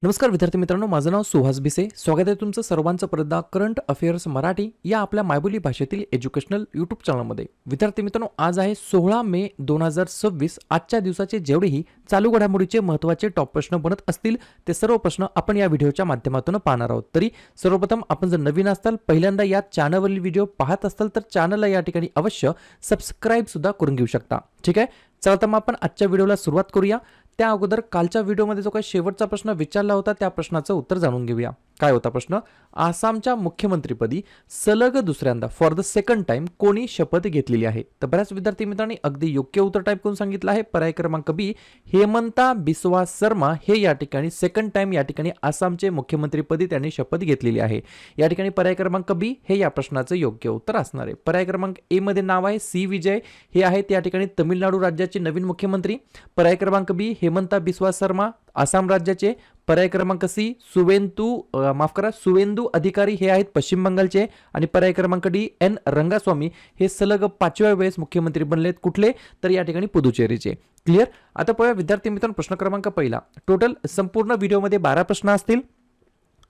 नमस्कार विद्यार्थी मित्रांनो, माझं नाव सुहास भिसे. स्वागत आहे तुमचं सर्वांचं परदा करंट अफेअर्स मराठी या आपल्या मायबोली भाषेतील एज्युकेशनल यूट्यूब चॅनलमध्ये. विद्यार्थी मित्रांनो, आज आहे 16 मे 2026. आजच्या दिवसाचे जेवढेही चालू घडामोडीचे महत्त्वाचे टॉप प्रश्न बनत असतील ते सर्व प्रश्न आपण या व्हिडिओच्या माध्यमातून पाहणार आहोत. तरी सर्वप्रथम आपण जर नवीन असाल, पहिल्यांदा या चॅनलवरील व्हिडिओ पाहत असाल तर चॅनलला या ठिकाणी अवश्य सबस्क्राईब सुद्धा करून घेऊ शकता. ठीक आहे, चला तर मग आपण आजच्या व्हिडिओला सुरुवात करूया. त्या अगोदर कालच्या व्हिडिओमध्ये जो काही शेवटचा प्रश्न विचारला होता त्या प्रश्नाचं उत्तर जाणून घेऊया. काय होता प्रश्न? आसामच्या मुख्यमंत्रीपदी सलग दुसऱ्यांदा फॉर द सेकंड टाइम कोणी शपथ घेतलेली आहे? तर बऱ्याच विद्यार्थी मित्रांनी अगदी योग्य उत्तर टाईप करून सांगितलं आहे. पर्याय क्रमांक बी, हेमंता बिस्वा शर्मा हे या ठिकाणी सेकंड टाइम या ठिकाणी आसामचे मुख्यमंत्रीपदी त्यांनी शपथ घेतलेली आहे. या ठिकाणी पर्याय क्रमांक बी हे या प्रश्नाचं योग्य उत्तर असणार आहे. पर्याय क्रमांक ए मध्ये नाव आहे सी विजय, हे आहेत या ठिकाणी तमिळनाडू राज्याचे नवीन मुख्यमंत्री. पर्याय क्रमांक बी हेमंता बिस्वा शर्मा आसाम राज्याचे. पर्याय क्रमांक सी सुवेंदू अधिकारी हे आहेत पश्चिम बंगालचे. आणि पर्याय क्रमांक डी एन रंगास्वामी हे सलग 5व्या वेळेस मुख्यमंत्री बनलेत. कुठले? तर या ठिकाणी पुदुचेरीचे. क्लिअर? आता पाहूया विद्यार्थी मित्रांनो, प्रश्न क्रमांक पहिला. टोटल संपूर्ण व्हिडिओमध्ये 12 प्रश्न असतील.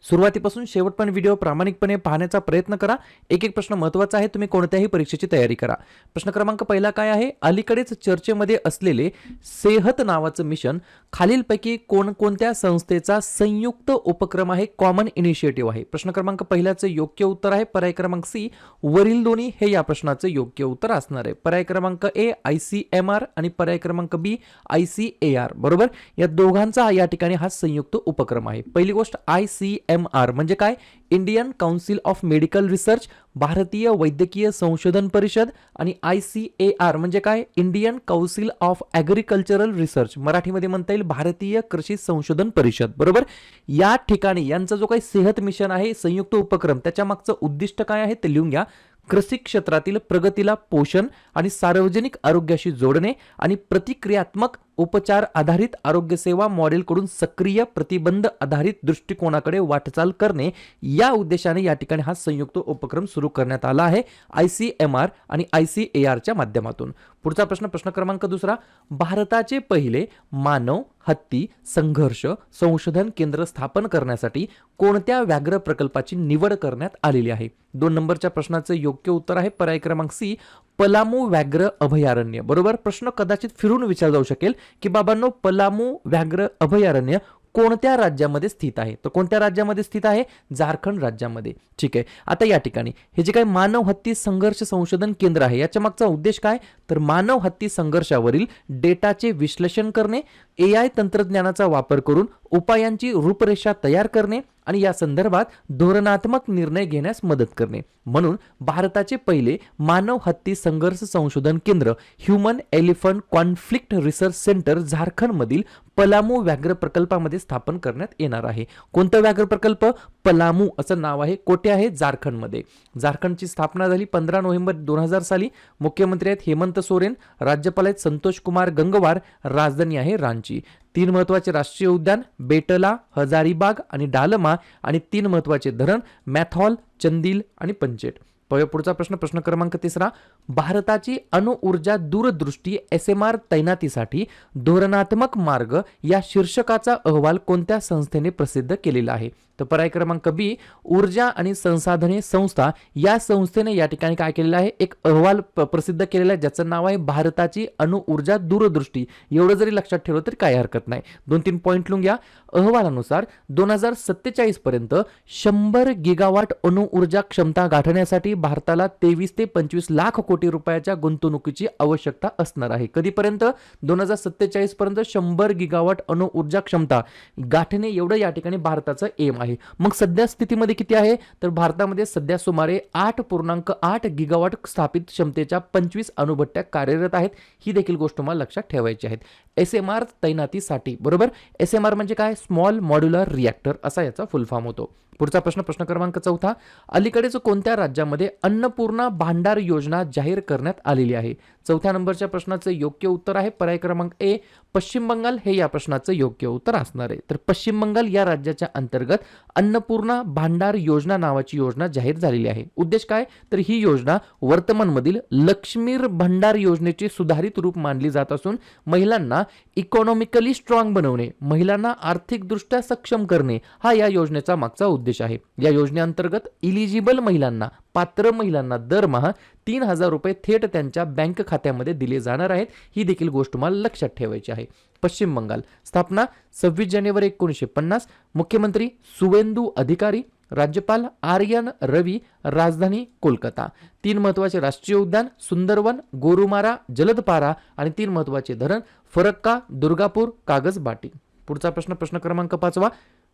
सुरुवातीपासून शेवटपर्यंत व्हिडिओ प्रामाणिकपणे पाहण्याचा प्रयत्न करा. एक एक प्रश्न महत्त्वाचा आहे, तुम्ही कोणत्याही परीक्षेची तयारी करा. प्रश्न क्रमांक पहिला काय आहे? अलीकडेच चर्चेमध्ये असलेले सेहत नावाचं मिशन खालीलपैकी कोणकोणत्या संस्थेचा संयुक्त उपक्रम आहे, कॉमन इनिशिएटिव्ह आहे? प्रश्न क्रमांक पहिल्याचं योग्य उत्तर आहे पर्याय क्रमांक सी, वरील दोन्ही हे या प्रश्नाचं योग्य उत्तर असणार आहे. पर्याय क्रमांक ए ICMR आणि पर्याय क्रमांक बी ICAR. बरोबर, या दोघांचा या ठिकाणी हा संयुक्त उपक्रम आहे. पहिली गोष्ट ICMR म्हणजे काय? Indian council of medical research, भारतीय वैद्यकीय संशोधन परिषद. आणि ICAR म्हणजे काय? Indian council of agricultural research, मराठीमध्ये म्हणता येईल भारतीय कृषी संशोधन परिषद. बरोबर, या ठिकाणी यांचा जो काही सेहत मिशन आहे संयुक्त उपक्रम, त्याच्या मागचं उद्दिष्ट काय आहे ते लिहून घ्या. कृषी क्षेत्रातील प्रगतीला पोषण आणि सार्वजनिक आरोग्याशी जोडणे आणि प्रतिक्रियात्मक उपचार आधारित आरोग्य सेवा मॉडेलकडून सक्रिय प्रतिबंध आधारित दृष्टिकोनाकडे वाटचाल करणे, या उद्देशाने या ठिकाणी हा संयुक्त उपक्रम सुरू करण्यात आला आहे ICMR आणि ICAR च्या माध्यमातून. पुढचा प्रश्न, प्रश्न क्रमांक दुसरा. भारताचे पहिले मानव हत्ती संघर्ष संशोधन केंद्र स्थापन करण्यासाठी कोणत्या व्याघ्र प्रकल्पाची निवड करण्यात आलेली आहे? 2 नंबरच्या प्रश्नाचं योग्य उत्तर आहे पर्याय क्रमांक सी, पलामू व्याघ्र अभयारण्य. बरोबर, प्रश्न कदाचित फिरून विचारला जाऊ शकेल की बाबांनो, पलामू व्याघ्र अभयारण्य कोणत्या राज्यामध्ये स्थित आहे? तर कोणत्या राज्यामध्ये स्थित आहे? झारखंड राज्यामध्ये. ठीक आहे, आता या ठिकाणी हे जे काही मानव हत्ती संघर्ष संशोधन केंद्र आहे याच्या मागचा उद्देश काय? तर मानव हत्ती संघर्षावरील डेटाचे विश्लेषण करणे, AI तंत्रज्ञानाचा वापर करून उपायांची रूपरेषा तयार करणे आणि या संदर्भात धोरणात्मक निर्णय घेण्यास मदत करणे. म्हणून भारताचे पहिले मानव हत्ती संघर्ष संशोधन केंद्र human elephant conflict research centre झारखंडमधील पलामू व्याघ्र प्रकल्पामध्ये स्थापन करण्यात येणार आहे. कोणता व्याघ्र प्रकल्प? पलामू असं नाव आहे. कोठे आहे? झारखंडमध्ये. झारखंडची स्थापना झाली 15 नोव्हेंबर 2000 साली. मुख्यमंत्री आहेत हेमंत सोरेन, राज्यपाल आहेत संतोष कुमार गंगवार, राजधानी आहे रांची. 3 महत्वाचे राष्ट्रीय उद्यान बेटला, हजारीबाग आणि डालमा आणि 3 महत्वाचे धरण मॅथॉल, चंदिल आणि पंचेट. पुढचा प्रश्न, प्रश्न क्रमांक तिसरा. भारताची अणुऊर्जा दूरदृष्टी SMR तैनातीसाठी धोरणात्मक मार्ग या शीर्षकाचा अहवाल कोणत्या संस्थेने प्रसिद्ध केलेला आहे? तर पर्याय क्रमांक बी, ऊर्जा आणि संसाधने संस्था, या संस्थेने या ठिकाणी काय केलेलं आहे? एक अहवाल प्रसिद्ध केलेला आहे ज्याचं नाव आहे भारताची अणुऊर्जा दूरदृष्टी. एवढं जरी लक्षात ठेवलं तरी काही हरकत नाही. 2-3 पॉईंट लिहून घ्या. अहवालानुसार 2047 पर्यंत 100 गिगावॉट अणुऊर्जा क्षमता गाठण्यासाठी भारताला 23 ते 25 लाख कोटी रुपयाच्या गुंतवणुकीची आवश्यकता असणार आहे. कधीपर्यंत? 2047 पर्यंत 100 गिगावॉट अणुऊर्जा क्षमता गाठणे एवढं या ठिकाणी भारताचं एम आहे. मग सध्या स्थितीमध्ये किती आहे? तर भारतामध्ये सध्या सुमारे 8.8 गिगावॉट स्थापित क्षमतेच्या 25 अणुभट्ट्या कार्यरत आहेत. ही देखील गोष्ट तुम्हाला लक्षात ठेवायची आहे. SMR तैनातीसाठी. बरोबर, SMR म्हणजे काय? स्मॉल मॉड्युलर रिॲक्टर असा याचा फुल फॉर्म होतो. पुढचा प्रश्न प्रश्न क्रमांक 4. अलीकडेच कोणत्या राज्यामध्ये अन्नपूर्णा भांडार योजना जाहीर करण्यात आलेली आहे? 4थ्या नंबरच्या प्रश्नाचं योग्य उत्तर आहे पर्याय क्रमांक ए पश्चिम बंगाल हे या प्रश्नाचं योग्य उत्तर असणार आहे. तर पश्चिम बंगाल या राज्याच्या अंतर्गत अन्नपूर्णा भांडार योजना नावाची योजना जाहीर झालेली आहे. उद्देश काय? तर ही योजना वर्तमानमधील लक्ष्मीर भंडार योजनेचे सुधारित रूप मानली जात असून महिलांना इकॉनॉमिकली स्ट्रॉंग बनवणे, महिलांना आर्थिकदृष्ट्या सक्षम करणे हा या योजनेचा मागचा उद्देश आहे. या योजनेअंतर्गत इलिजिबल महिलांना, पात्र महिलांना दरमहा 3,000 रुपये थेट त्यांच्या बँक खात्यामध्ये दिले जाणार आहेत. ही देखील गोष्ट तुम्हाला लक्षात ठेवायची आहे. पश्चिम बंगाल स्थापना 26 जानेवारी 1950. मुख्यमंत्री सुवेंदू अधिकारी, राज्यपाल आर्यन रवी, राजधानी कोलकाता. 3 महत्वाचे राष्ट्रीय उद्यान सुंदरवन, गोरुमारा, जलदपारा आणि 3 महत्वाचे धरण फरक्का, दुर्गापूर, कागजबाटी. पुढचा प्रश्न प्रश्न क्रमांक 5.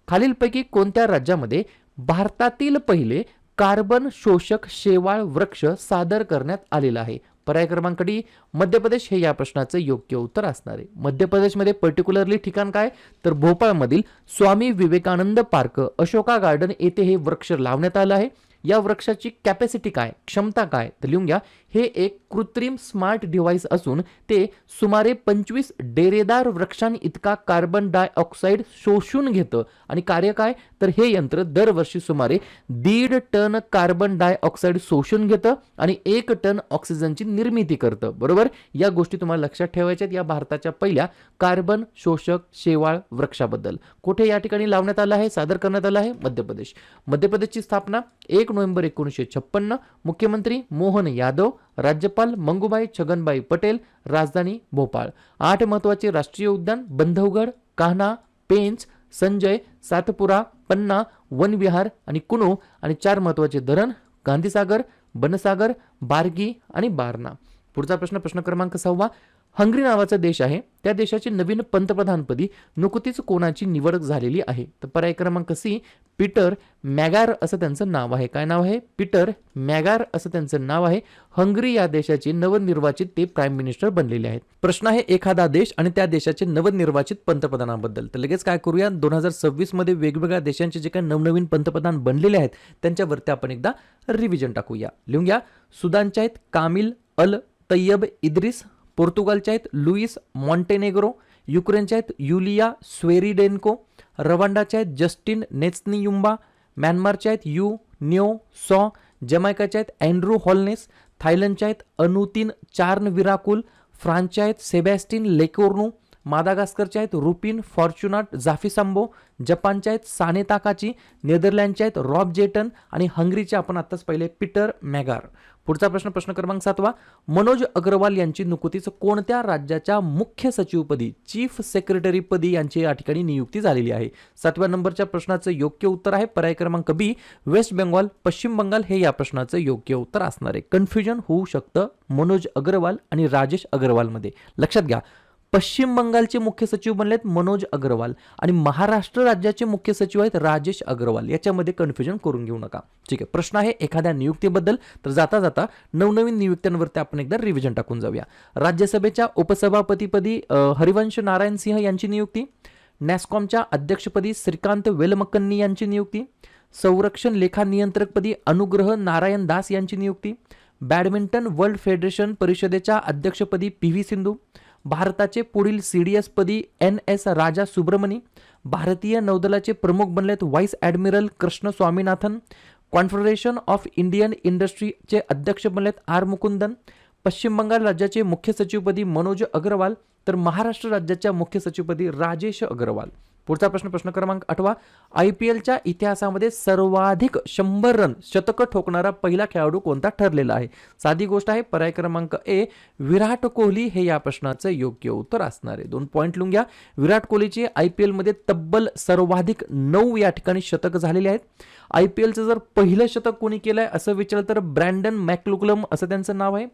खालीलपैकी कोणत्या राज्यामध्ये भारतातील पहिले कार्बन शोषक शेवाळ वृक्ष सादर करण्यात आलेला आहे? पर्याय क्रमांक डी मध्य प्रदेश हे या प्रश्नाचं योग्य उत्तर असणार आहे. मध्य प्रदेशमध्ये पर्टिक्युलरली ठिकाण काय? तर भोपाळमधील स्वामी विवेकानंद पार्क, अशोका गार्डन येथे हे वृक्ष लावण्यात आलं आहे. या वृक्षाची कॅपॅसिटी काय, क्षमता काय? तर लिहून घ्या. हे एक कृत्रिम स्मार्ट डिव्हाइस असून ते सुमारे 25 डेरेदार वृक्षांइतका कार्बन डायऑक्साईड शोषून घेतं आणि कार्य काय? तर हे यंत्र दरवर्षी सुमारे 1.5 टन कार्बन डायऑक्साईड शोषून घेतं आणि 1 टन ऑक्सिजनची निर्मिती करतं. बरोबर, या गोष्टी तुम्हाला लक्षात ठेवायच्यात या भारताच्या पहिल्या कार्बन शोषक शेवाळ वृक्षाबद्दल. कुठे या ठिकाणी लावण्यात आलं आहे, सादर करण्यात आलं आहे? मध्य प्रदेश. मध्य प्रदेशची स्थापना 1 नोव्हेंबर 1956. मुख्यमंत्री मोहन यादव, राज्यपाल मंगूबाई छगनबाई पटेल, राजधानी भोपाळ. 8 महत्वाचे राष्ट्रीय उद्यान बंधवगड, कान्हा, पेंच, संजय, सातपुरा, पन्ना, वनविहार आणि कुनो आणि 4 महत्वाचे धरण गांधीसागर, बनसागर, बार्गी आणि बारणा. पुढचा प्रश्न प्रश्न क्रमांक 6. हंगरी नावाचा देश आहे, त्या देशाची नवीन पंतप्रधानपदी नुकतीच कोणाची निवड झालेली आहे? तर पर्याय क्रमांक सी पीटर मॅगार असं त्यांचं नाव आहे. काय नाव आहे? पीटर मॅगार असं त्यांचं नाव आहे. हंगरी या देशाचे नवनिर्वाचित ते प्राईम मिनिस्टर बनलेले आहेत. प्रश्न आहे एखादा देश आणि त्या देशाचे नवनिर्वाचित पंतप्रधानाबद्दल. तर लगेच काय करूया, 2026 मध्ये वेगवेगळ्या देशांचे जे काही नवनवीन पंतप्रधान बनलेले आहेत त्यांच्यावरती आपण एकदा रिव्हिजन टाकूया. लिहून घ्या. सुदानचे आहेत कामिल अल तय्यब इद्रिस, पोर्तुगालचे आहेत लुईस मॉन्टेनेग्रो, युक्रेनचे आहेत युलिया स्वेरिडेन्को, रवांडाचे आहेत जस्टिन नेत्न्युम्बा, म्यानमारचे आहेत यू न्यो सॉ, जमैकाचे आहेत अँड्रू हॉलनेस, थायलंडचे आहेत अनुतीन चार्नविराकुल, फ्रान्सचे आहेत सेबॅस्टिन लेकोर्नू, मादागास्करचे आहेत रुपिन फॉर्च्युनाट जाफिसांबो, जपानचे आहेत साने ताकाची, नेदरलँडचे आहेत रॉब जेटन आणि हंगरीचे आपण आताच पाहिले पीटर मॅगार. पुढचा प्रश्न प्रश्न क्रमांक 7. मनोज अग्रवाल यांची नुकतीच कोणत्या राज्याच्या मुख्य सचिवपदी, चीफ सेक्रेटरी पदी यांची या ठिकाणी नियुक्ती झालेली आहे? 7व्या नंबरच्या प्रश्नाचं योग्य उत्तर आहे पर्याय क्रमांक बी वेस्ट बेंगॉल, पश्चिम बंगाल हे या प्रश्नाचं योग्य उत्तर असणार आहे. कन्फ्युजन होऊ शकतं मनोज अग्रवाल आणि राजेश अग्रवाल मध्ये. लक्षात घ्या, पश्चिम बंगालचे मुख्य सचिव बनलेत मनोज अग्रवाल आणि महाराष्ट्र राज्याचे मुख्य सचिव आहेत राजेश अग्रवाल. याच्यामध्ये कन्फ्युजन करून घेऊ नका. ठीक आहे. प्रश्न आहे एखाद्या नियुक्तीबद्दल. तर जाता जाता नवनवीन नियुक्त्यांवरती आपण एकदा रिव्हिजन टाकून जाऊया. राज्यसभेच्या उपसभापतीपदी हरिवंश नारायण सिंह यांची नियुक्ती, नॅस्कॉमच्या अध्यक्षपदी श्रीकांत वेलमक्कन्नी यांची नियुक्ती, संरक्षण लेखा नियंत्रकपदी अनुग्रह नारायण दास यांची नियुक्ती, बॅडमिंटन वर्ल्ड फेडरेशन परिषदेच्या अध्यक्षपदी PV सिंधू, भारताचे पुढील CDS पदी NS राजा सुब्रमणी, भारतीय नौदलाचे प्रमुख बनलेत vice admiral Krishna Swaminathan, Confederation of Indian इंडस्ट्रीचे अध्यक्ष बनलेत R मुकुंदन, पश्चिम बंगाल राज्याचे मुख्य सचिवपदी मनोज अग्रवाल, तर महाराष्ट्र राज्याच्या मुख्य सचिवपदी राजेश अग्रवाल. पुढचा प्रश्न प्रश्न क्रमांक 8. IPLच्या इतिहासामध्ये सर्वाधिक 100 रन शतक ठोकणारा पहिला खेळाडू कोणता ठरलेला आहे? साधी गोष्ट आहे. पर्याय क्रमांक ए विराट कोहली हे या प्रश्नाचं योग्य उत्तर असणार आहे. 2 पॉईंट लिहून घ्या. विराट कोहलीचे IPL मध्ये तब्बल सर्वाधिक 9 या ठिकाणी शतक झालेले आहेत. IPLचं जर पहिलं शतक कोणी केलंय असं विचारलं तर ब्रँडन मॅकलुकलम असं त्यांचं नाव आहे.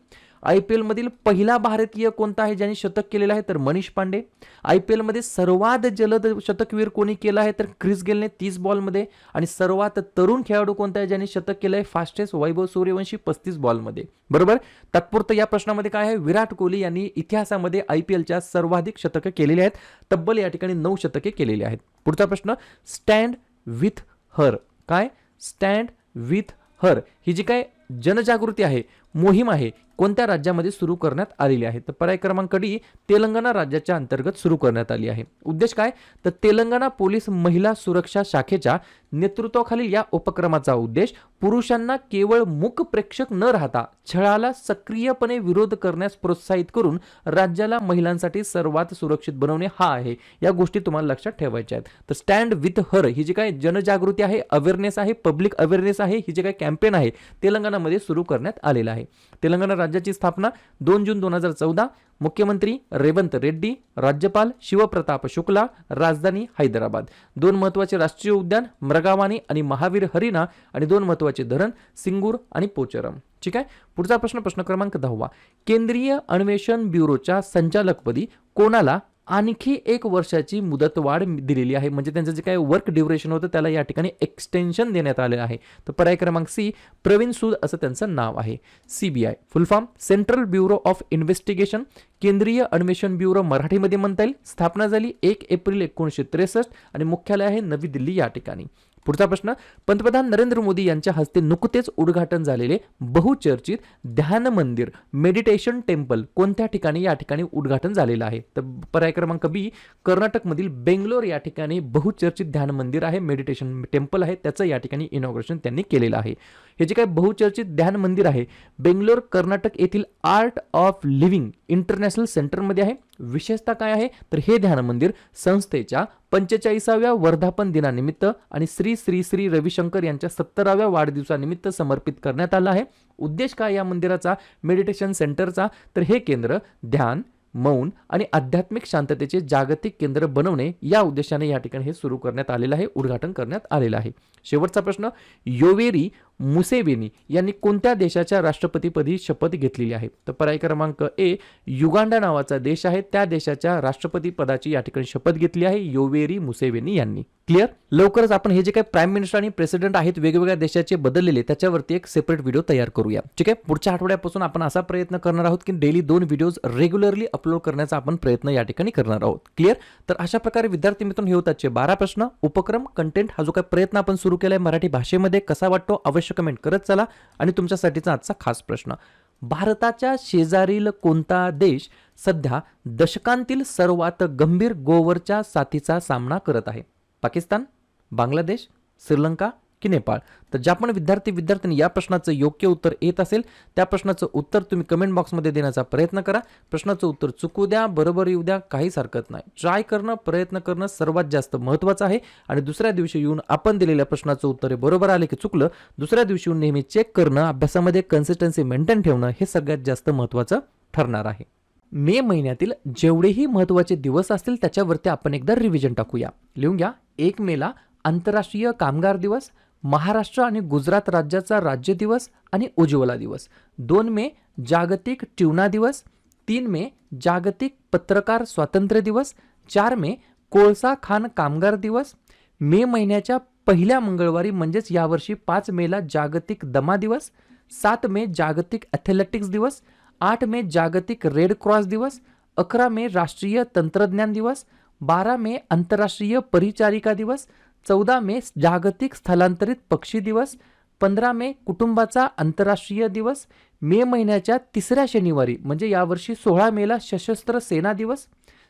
IPL मधील पहिला भारतीय कोणता आहे ज्यांनी शतक केलेलं आहे? तर मनीष पांडे. IPL मध्ये सर्वात जलद शतकवीर कोणी केलं आहे? तर क्रिस गेलने 30 बॉलमध्ये. आणि सर्वात तरुण खेळाडू कोणता आहे ज्यांनी शतक केलं आहे? फास्टेस्ट वैभव सूर्यवंशी 35 बॉलमध्ये. बरोबर. तात्पुरतं या प्रश्नामध्ये काय आहे? विराट कोहली यांनी इतिहासामध्ये IPLच्या सर्वाधिक शतक केलेली आहेत. तब्बल या ठिकाणी 9 शतके केलेली आहेत. पुढचा प्रश्न स्टँड विथ हर काय स्टँड विथ हर ही जी काय जनजागृती आहे, मोहीम आहे, कोणत्या राज्यामध्ये सुरू करण्यात आलेली आहे? तर पर्याय क्रमांक डी तेलंगणा राज्याच्या अंतर्गत सुरू करण्यात आली आहे. उद्देश काय तर तेलंगणा पोलीस महिला सुरक्षा शाखेच्या नेतृत्वाखालील या उपक्रमाचा उद्देश पुरुषांना केवळ मूक प्रेक्षक न राहता छळाला सक्रियपणे विरोध करण्यास प्रोत्साहित करून राज्याला महिलांसाठी सर्वात सुरक्षित बनवणे हा आहे. या गोष्टी तुम्हाला लक्षात ठेवायच्या आहेत. तर स्टँड विथ हर ही जी काय जनजागृती आहे, अवेअरनेस आहे, पब्लिक अवेअरनेस आहे, ही जी काय कॅम्पेन आहे तेलंगणामध्ये सुरू करण्यात आलेला आहे. तेलंगणा राज्याची स्थापना 2 जून 2014. मुख्यमंत्री रेवंत रेड्डी, राज्यपाल शिवप्रताप शुक्ला, राजधानी हैदराबाद. 2 महत्त्वाचे राष्ट्रीय उद्यान मृगावानी आणि महावीर हरिना आणि 2 महत्त्वाचे धरण सिंगूर आणि पोचरम. ठीक आहे. पुढचा प्रश्न क्रमांक 10. केंद्रीय अन्वेषण ब्युरोच्या संचालकपदी कोणाला आणखी 1 वर्षाची मुदतवाढ दिलेली आहे? म्हणजे त्यांचं जे काही वर्क ड्युरेशन होतं त्याला या ठिकाणी एक्सटेन्शन देण्यात आले आहे. तर पर्याय क्रमांक सी प्रवीण सूद असं त्यांचं नाव आहे. CBI full form central bureau of investigation, केंद्रीय अन्वेषण ब्युरो मराठीमध्ये म्हणता येईल. स्थापना झाली 1 एप्रिल 1963 आणि मुख्यालय आहे नवी दिल्ली या ठिकाणी. पुढचा प्रश्न, पंतप्रधान नरेंद्र मोदी यांच्या हस्ते नुकतेच उद्घाटन झालेले बहुचर्चित ध्यान मंदिर मेडिटेशन टेम्पल कोणत्या ठिकाणी या ठिकाणी उद्घाटन झालेलं आहे? तर पर्याय क्रमांक बी कर्नाटकमधील बेंगलोर या ठिकाणी बहुचर्चित ध्यान मंदिर आहे, मेडिटेशन टेम्पल आहे, त्याचं या ठिकाणी इनॉग्रेशन त्यांनी केलेलं आहे. हे जे काही बहुचर्चित ध्यान मंदिर आहे बेंगलोर कर्नाटक येथील आर्ट ऑफ लिव्हिंग इंटरनॅशनल सेंटरमध्ये आहे. विशेषतः काय आहे तर हे ध्यान मंदिर संस्थेच्या 45व्या वर्धापन दिनानिमित्त आणि श्री श्री श्री रविशंकर यांच्या 70व्या वाढदिवसानिमित्त समर्पित करण्यात आलं आहे. उद्देश काय या मंदिराचा, मेडिटेशन सेंटरचा, तर हे केंद्र ध्यान, मौन आणि आध्यात्मिक शांततेचे जागतिक केंद्र बनवणे या उद्देशाने या ठिकाणी हे सुरू करण्यात आलेलं आहे, उद्घाटन करण्यात आलेलं आहे. शेवटचा प्रश्न, योवेरी मुसेवेनी यांनी कोणत्या देशाच्या राष्ट्रपतीपदी शपथ घेतलेली आहे? तर पर्याय क्रमांक ए युगांडा नावाचा देश आहे, त्या देशाच्या राष्ट्रपती पदाची या ठिकाणी शपथ घेतली आहे योवेरी मुसेवेनी यांनी. क्लिअर. लवकरच आपण हे जे काही प्राईम मिनिस्टर आणि प्रेसिडेंट आहेत वेगवेगळ्या देशाचे बदललेले त्याच्यावरती एक सेपरेट व्हिडिओ तयार करूया. ठीक आहे. पुढच्या आठवड्यापासून आपण असा प्रयत्न करणार आहोत की डेली 2 व्हिडिओज रेग्युलरली अपलोड करण्याचा आपण प्रयत्न या ठिकाणी करणार आहोत. क्लिअर. तर अशा प्रकारे विद्यार्थी मित्रांनो हे होतात 12 प्रश्न, उपक्रम, कंटेंट हा जो काही प्रयत्न आपण सुरू केलाय मराठी भाषेमध्ये कसा वाटतो अवश्य कमेंट करत चला. आणि तुमच्यासाठीचा आजचा खास प्रश्न, भारताच्या शेजारील कोणता देश सध्या दशकांतील सर्वात गंभीर गोवरच्या साथीचा सामना करत आहे? पाकिस्तान, बांगलादेश, श्रीलंका की नेपाळ? तर ज्या पण विद्यार्थ्यांनी या प्रश्नाचं योग्य उत्तर येत असेल त्या प्रश्नाचं उत्तर तुम्ही कमेंट बॉक्समध्ये देण्याचा प्रयत्न करा. प्रश्नाचं उत्तर चुकू द्या, बरोबर येऊ द्या, काहीच हरकत नाही. ट्राय करणं, प्रयत्न करणं सर्वात जास्त महत्त्वाचं आहे. आणि दुसऱ्या दिवशी येऊन आपण दिलेल्या प्रश्नाचं उत्तर बरोबर आले की चुकलं, दुसऱ्या दिवशी येऊन नेहमी चेक करणं, अभ्यासामध्ये कन्सिस्टन्सी मेंटेन ठेवणं हे सगळ्यात जास्त महत्त्वाचं ठरणार आहे. मे महिन्यातील जेवढेही महत्त्वाचे दिवस असतील त्याच्यावरती आपण एकदा रिव्हिजन टाकूया. लिहून घ्या. 1 मेला आंतरराष्ट्रीय कामगार दिवस, महाराष्ट्र आणि गुजरात राज्याचा राज्य दिवस आणि उज्ज्वला दिवस. 2 मे जागतिक ट्यूना दिवस, 3 मे जागतिक पत्रकार स्वातंत्र्य दिवस, 4 मे कोळसा खाण कामगार दिवस. मे महिन्याच्या पहिल्या मंगळवारी म्हणजेच यावर्षी 5 मेला जागतिक दमा दिवस, 7 मे जागतिक ॲथलेटिक्स दिवस, 8 मे जागतिक रेड क्रॉस दिवस, 11 मे राष्ट्रीय तंत्रज्ञान दिवस, 12 मे आंतरराष्ट्रीय परिचारिका दिवस, 14 मे जागतिक स्थलांतरित पक्षी दिवस, 15 मे कुटुंबाचा आंतरराष्ट्रीय दिवस, मे महिन्याच्या 3ऱ्या शनिवारी म्हणजे यावर्षी 16 मेला सशस्त्र सेना दिवस,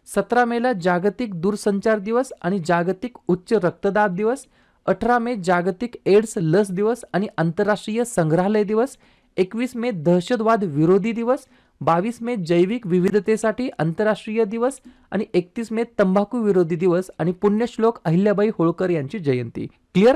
17 मेला जागतिक दूरसंचार दिवस आणि जागतिक उच्च रक्तदाब दिवस, 18 मे जागतिक एड्स लस दिवस आणि आंतरराष्ट्रीय संग्रहालय दिवस, 21 मे दहशतवाद विरोधी दिवस, 22 मे जैविक विविधतेसाठी आंतरराष्ट्रीय दिवस आणि 31 मे तंबाखू विरोधी दिवस आणि पुण्यश्लोक अहिल्याबाई होळकर यांची जयंती. क्लिअर.